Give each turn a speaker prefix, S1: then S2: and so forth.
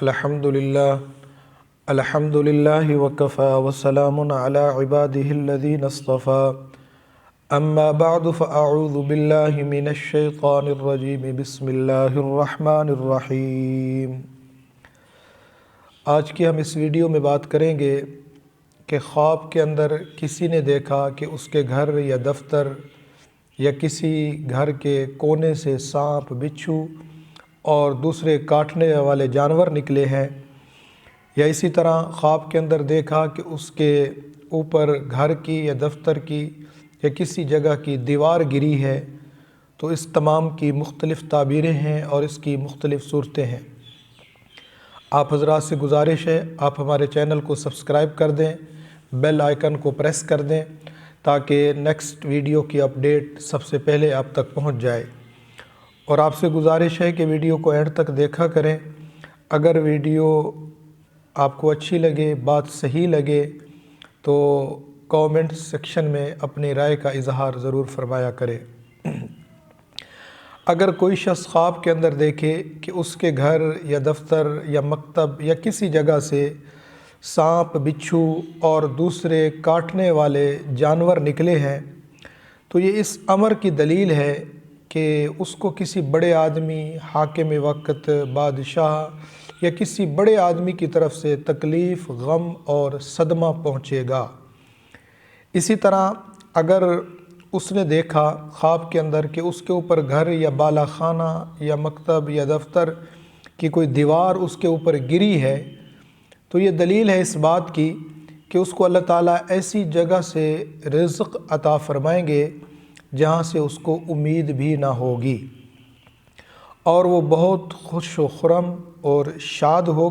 S1: الحمد للہ وکفى وسلام علی عباده الذین اصطفى اما بعد فاعوذ باللہ من الشیطان الرجیم بسم اللہ الرحمن الرحیم۔ آج کی ہم اس ویڈیو میں بات کریں گے کہ خواب کے اندر کسی نے دیکھا کہ اس کے گھر یا دفتر یا کسی گھر کے کونے سے سانپ، بچھو اور دوسرے کاٹنے والے جانور نکلے ہیں، یا اسی طرح خواب کے اندر دیکھا کہ اس کے اوپر گھر کی یا دفتر کی یا کسی جگہ کی دیوار گری ہے، تو اس تمام کی مختلف تعبیریں ہیں اور اس کی مختلف صورتیں ہیں۔ آپ حضرات سے گزارش ہے آپ ہمارے چینل کو سبسکرائب کر دیں، بیل آئیکن کو پریس کر دیں تاکہ نیکسٹ ویڈیو کی اپڈیٹ سب سے پہلے آپ تک پہنچ جائے، اور آپ سے گزارش ہے کہ ویڈیو کو اینڈ تک دیکھا کریں۔ اگر ویڈیو آپ کو اچھی لگے، بات صحیح لگے تو کامنٹ سیکشن میں اپنی رائے کا اظہار ضرور فرمایا کرے۔ اگر کوئی شخص خواب کے اندر دیکھے کہ اس کے گھر یا دفتر یا مکتب یا کسی جگہ سے سانپ، بچھو اور دوسرے کاٹنے والے جانور نکلے ہیں، تو یہ اس امر کی دلیل ہے کہ اس کو کسی بڑے آدمی، حاکم وقت، بادشاہ یا کسی بڑے آدمی کی طرف سے تکلیف، غم اور صدمہ پہنچے گا۔ اسی طرح اگر اس نے دیکھا خواب کے اندر کہ اس کے اوپر گھر یا بالا خانہ یا مکتب یا دفتر کی کوئی دیوار اس کے اوپر گری ہے، تو یہ دلیل ہے اس بات کی کہ اس کو اللہ تعالیٰ ایسی جگہ سے رزق عطا فرمائیں گے جہاں سے اس کو امید بھی نہ ہوگی، اور وہ بہت خوش و خرم اور شاد ہوگا۔